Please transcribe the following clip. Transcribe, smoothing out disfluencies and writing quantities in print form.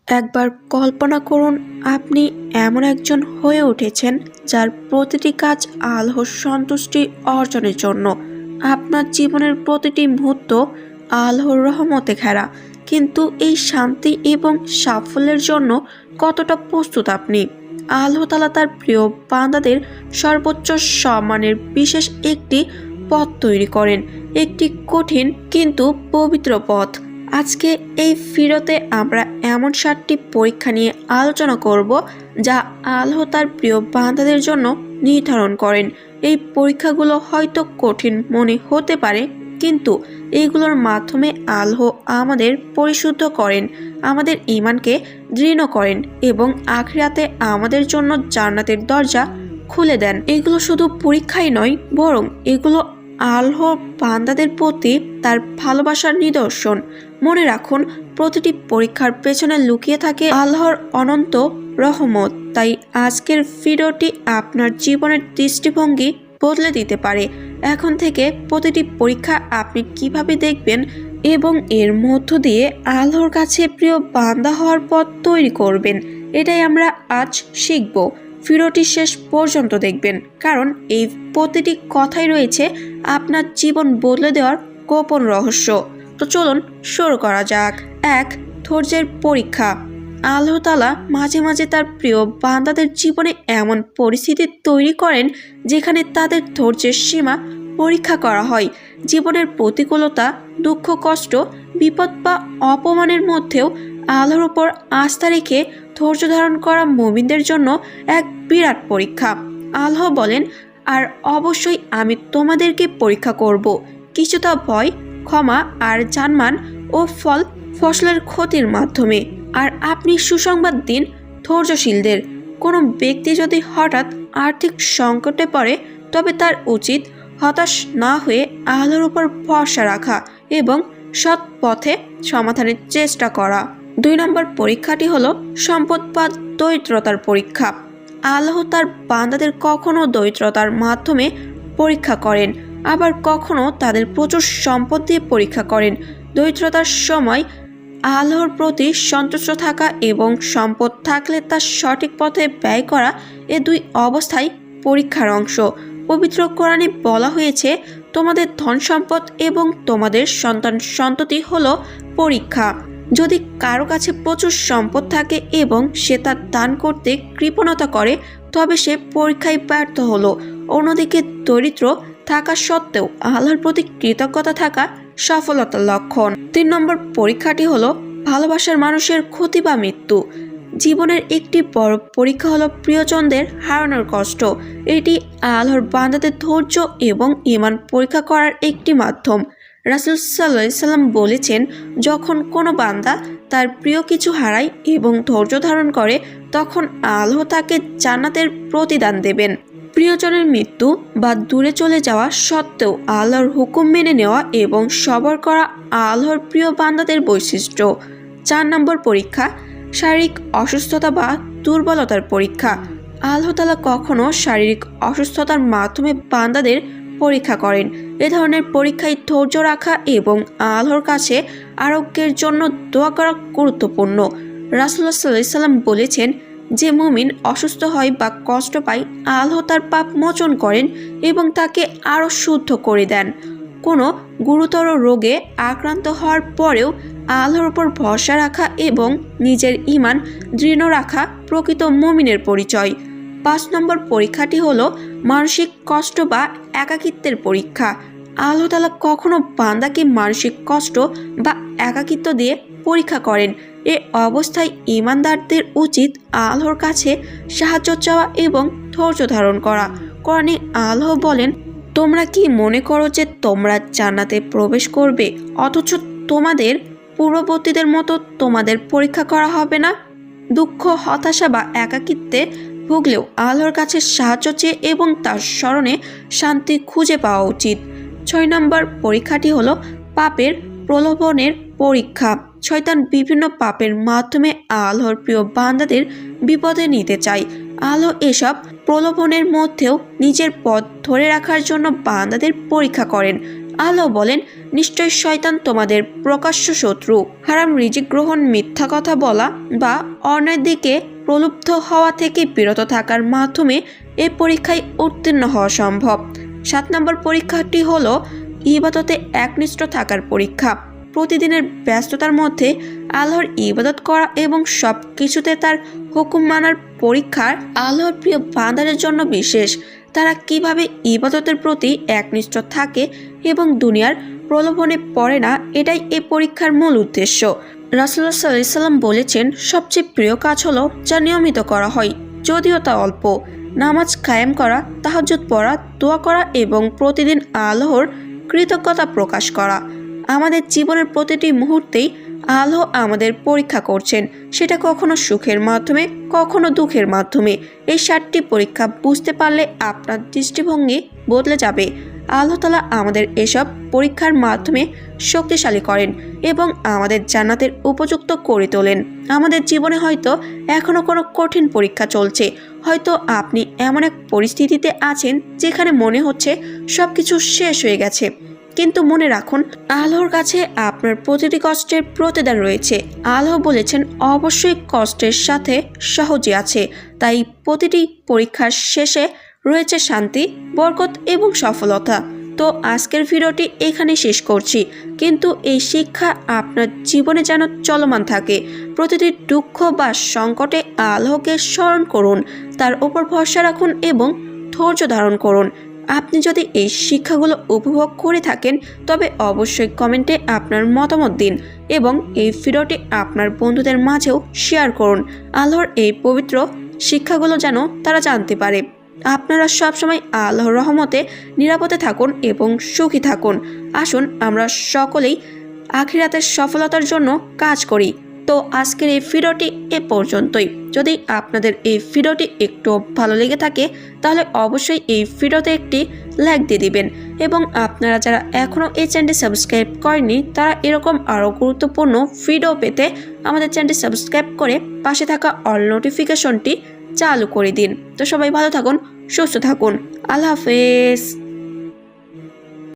একবার কল্পনা করুন, আপনি এমন একজন হয়ে উঠেছেন যার প্রতিটি কাজ আল্লাহর সন্তুষ্টি অর্জনের জন্য। আপনার জীবনের প্রতিটি মুহূর্ত আল্লাহর রহমতে ঘেরা। কিন্তু এই শান্তি এবং সাফল্যের জন্য কতটা প্রস্তুত আপনি? আল্লাহ তাআলা তার প্রিয় বান্দাদের সর্বোচ্চ সম্মানের বিশেষ একটি পথ তৈরি করেন, একটি কঠিন কিন্তু পবিত্র পথ। আজকে এই ভিডিওতে আমরা এমন 7টি পরীক্ষা নিয়ে আলোচনা করব যা আল্লাহ তার প্রিয় বান্দাদের জন্য নির্ধারণ করেন। এই পরীক্ষাগুলো হয়তো কঠিন মনে হতে পারে, কিন্তু এইগুলোর মাধ্যমে আল্লাহ আমাদের পরিশুদ্ধ করেন, আমাদের ঈমানকে দৃঢ় করেন এবং আখিরাতে আমাদের জন্য জান্নাতের দরজা খুলে দেন। এগুলো শুধু পরীক্ষাই নয়, বরং এগুলো আল্লাহর বান্দাদের প্রতি তার ভালোবাসার নিদর্শন। মনে রাখুন, প্রতিটি পরীক্ষার পেছনে লুকিয়ে থাকে আল্লাহর অনন্ত রহমত। তাই আজকের ভিডিওটি আপনার জীবনের দৃষ্টিভঙ্গি বদলে দিতে পারে। এখন থেকে প্রতিটি পরীক্ষা আপনি কিভাবে দেখবেন এবং এর মধ্য দিয়ে আল্লাহর কাছে প্রিয় বান্দা হওয়ার পথ তৈরি করবেন, এটাই আমরা আজ শিখব। ভিডিওটি শেষ পর্যন্ত দেখবেন, কারণ এই প্রতিটি কথাই রয়েছে আপনার জীবন বদলে দেওয়ার গোপন রহস্য। তো চলুন শুরু করা যাক। 1. ধৈর্যের পরীক্ষা। আল্লাহ তাআলা মাঝে মাঝে তার প্রিয় বান্দাদের জীবনে এমন পরিস্থিতি তৈরি করেন যেখানে তাদের ধৈর্যের সীমা পরীক্ষা করা হয়। জীবনের প্রতিকূলতা, দুঃখ, কষ্ট, বিপদ বা অপমানের মধ্যেও আল্লাহর উপর আস্থা রেখে ধৈর্য ধারণ করা মুমিনদের জন্য এক বিরাট পরীক্ষা। আল্লাহ বলেন, আর অবশ্যই আমি তোমাদেরকে পরীক্ষা করব কিছুটা ভয়, ক্ষমা আর জানমান ও ফসলের ক্ষতির মাধ্যমে। আর আপনি সুসংবাদ দিন ধৈর্যশীলদের। কোনো ব্যক্তি যদি হঠাৎ আর্থিক সংকটে পড়ে, তবে তার উচিত হতাশ না হয়ে আল্লাহর উপর ভরসা রাখা এবং সৎ পথে সমাধানের চেষ্টা করা। 2 নম্বর পরীক্ষাটি হলো সম্পদ বা দরিদ্রতার পরীক্ষা। আল্লাহ তার বান্দাদের কখনো দরিদ্রতার মাধ্যমে পরীক্ষা করেন, আবার কখনো তাদের প্রচুর সম্পদ দিয়ে পরীক্ষা করেন। দরিদ্রতার সময় আল্লাহর প্রতি সন্তুষ্ট থাকা এবং সম্পদ থাকলে তা সঠিক পথে ব্যয় করা, এ দুই অবস্থাই পরীক্ষার অংশ। পবিত্র কোরআনে বলা হয়েছে, তোমাদের ধন সম্পদ এবং তোমাদের সন্তান সন্ততি হলো পরীক্ষা। যদি কারো কাছে প্রচুর সম্পদ থাকে এবং সে তা দান করতে কৃপণতা করে, তবে সে পরীক্ষায় ব্যর্থ হলো। অন্যদিকে দরিদ্র থাকা সত্ত্বেও আল্লাহর প্রতি কৃতজ্ঞতা থাকা সফলতার লক্ষণ। 3 নম্বর পরীক্ষাটি হলো ভালোবাসার মানুষের ক্ষতি বা মৃত্যু। জীবনের একটি বড় পরীক্ষা হলো প্রিয়জনদের হারানোর কষ্ট। এটি আল্লাহর বান্দাদের ধৈর্য এবং ঈমান পরীক্ষা করার একটি মাধ্যম। রাসূল সাল্লাল্লাহু আলাইহি সাল্লাম বলেছেন, যখন কোনো বান্দা তার প্রিয় কিছু হারায় এবং ধৈর্য ধারণ করে, তখন আল্লাহ তাকে জান্নাতের প্রতিদান দেবেন। প্রিয়জনের মৃত্যু বা দূরে চলে যাওয়া সত্ত্বেও আল্লাহর হুকুম মেনে নেওয়া এবং সবর করা আল্লাহর প্রিয় বান্দাদের বৈশিষ্ট্য। 4 নম্বর পরীক্ষা শারীরিক অসুস্থতা বা দুর্বলতার পরীক্ষা। আল্লাহ তাআলা কখনো শারীরিক অসুস্থতার মাধ্যমে বান্দাদের পরীক্ষা করেন। এ ধরনের পরীক্ষায় ধৈর্য রাখা এবং আল্লাহর কাছে আরোগ্যের জন্য দোয়া করা গুরুত্বপূর্ণ। রাসূলুল্লাহ সাল্লাল্লাহু আলাইহি সাল্লাম বলেছেন, যে মুমিন অসুস্থ হয় বা কষ্ট পায়, আল্লাহ তার পাপ মোচন করেন এবং তাকে আরও শুদ্ধ করে দেন। কোনো গুরুতর রোগে আক্রান্ত হওয়ার পরেও আল্লাহর উপর ভরসা রাখা এবং নিজের ঈমান দৃঢ় রাখা প্রকৃত মুমিনের পরিচয়। 5 নম্বর পরীক্ষাটি হলো মানসিক কষ্ট বা একাকিত্বের পরীক্ষা। আল্লাহ তাআলা কখনো বান্দাকে মানসিক কষ্ট বা একাকিত্ব দিয়ে পরীক্ষা করেন। এ অবস্থায় ঈমানদারদের উচিত আল্লাহর কাছে সাহায্য চাওয়া এবং ধৈর্য ধারণ করা। কোরআনে আল্লাহ বলেন, তোমরা কি মনে করো যে তোমরা জান্নাতে প্রবেশ করবে, অথচ তোমাদের পূর্ববর্তীদের মতো তোমাদের পরীক্ষা করা হবে না? দুঃখ, হতাশা বা একাকিত্বে ভুগলেও আল্লাহর কাছে সাহায্য চেয়ে এবং তার স্মরণে শান্তি খুঁজে পাওয়া উচিত। 6 নম্বর পরীক্ষাটি হলো পাপের প্রলোভনের পরীক্ষা। শয়তান বিভিন্ন পাপের মাধ্যমে আল্লাহর প্রিয় বান্দাদের বিপদে নিতে চায়। আল্লাহ এসব প্রলোভনের মধ্যেও নিজের পথ ধরে রাখার জন্য বান্দাদের পরীক্ষা করেন। আল্লাহ বলেন, নিশ্চয় শয়তান তোমাদের প্রকাশ্য শত্রু। হারাম রিজিক গ্রহণ, মিথ্যা কথা বলা বা অন্যের দিকে প্রলুব্ধ হওয়া থেকে বিরত থাকার মাধ্যমে এই পরীক্ষায় উত্তীর্ণ হওয়া সম্ভব। 7 নম্বর পরীক্ষাটি হলো ইবাদতে একনিষ্ঠ থাকার পরীক্ষা। প্রতিদিনের ব্যস্ততার মধ্যে আল্লাহর ইবাদত করা এবং সব কিছুতে তার হুকুম মানার পরীক্ষার আল্লাহর প্রিয় বান্দাদের জন্য বিশেষ। তারা কিভাবে ইবাদতের প্রতি একনিষ্ঠ থাকে এবং দুনিয়ার প্রলোভনে পড়ে না, এটাই এ পরীক্ষার মূল উদ্দেশ্য। রাসূলুল্লাহ সাল্লাল্লাহু আলাইহি ওয়াসাল্লাম বলেছেন, সবচেয়ে প্রিয় কাজ হলো যা নিয়মিত করা হয়, যদিও তা অল্প। নামাজ কায়েম করা, তাহাজ্জুদ পড়া, দোয়া করা এবং প্রতিদিন আল্লাহর কৃতজ্ঞতা প্রকাশ করা। আমাদের জীবনের প্রতিটি মুহূর্তেই আল্লাহ আমাদের পরীক্ষা করছেন, সেটা কখনো সুখের মাধ্যমে, কখনো দুঃখের মাধ্যমে। এই 7টি পরীক্ষা বুঝতে পারলে আপনার দৃষ্টিভঙ্গি বদলে যাবে। আল্লাহ তাআলা আমাদের এসব পরীক্ষার মাধ্যমে শক্তিশালী করেন এবং আমাদের জান্নাতের উপযুক্ত করে তোলেন। আমাদের জীবনে হয়তো এখনো কোনো কঠিন পরীক্ষা চলছে, হয়তো আপনি এমন এক পরিস্থিতিতে আছেন যেখানে মনে হচ্ছে সবকিছু শেষ হয়ে গেছে, কিন্তু মনে রাখুন, আল্লাহর কাছে আপনার প্রতিটি কষ্টের প্রতিদান রয়েছে। আল্লাহ বলেছেন, অবশ্যই কষ্টের সাথে সহজে আছে। তাই প্রতিটি পরীক্ষার শেষে রয়েছে শান্তি, বরকত এবং সফলতা। তো আজকের ভিডিওটি এখানে শেষ করছি, কিন্তু এই শিক্ষা আপনার জীবনে যেন চলমান থাকে। প্রতিটি দুঃখ বা সংকটে আল্লাহকে স্মরণ করুন, তার উপর ভরসা রাখুন এবং ধৈর্য ধারণ করুন। আপনি যদি এই শিক্ষাগুলো উপভোগ করে থাকেন তবে অবশ্যই কমেন্টে আপনার মতামত দিন এবং এই ভিডিওটি আপনার বন্ধুদের মাঝেও শেয়ার করুন। আল্লাহর এই পবিত্র শিক্ষাগুলো যেন তারা জানতে পারে। আপনারা সবসময় আল্লাহর রহমতে নিরাপদে থাকুন এবং সুখী থাকুন। আসুন আমরা সকলেই আখিরাতের সফলতার জন্য কাজ করি। তো আজকের এই ভিডিওটি এ পর্যন্তই। যদি আপনাদের এই ভিডিওটি একটু ভালো লেগে থাকে তাহলে অবশ্যই এই ভিডিওতে একটি লাইক দিয়ে দিবেন এবং আপনারা যারা এখনও এই চ্যানেলটি সাবস্ক্রাইব করেননি তারা এরকম আরও গুরুত্বপূর্ণ ভিডিও পেতে আমাদের চ্যানেলটি সাবস্ক্রাইব করে পাশে থাকা অল নোটিফিকেশনটি চালু করে দিন। তো সবাই ভালো থাকুন, সুস্থ থাকুন। আল্লাহ হাফেজ।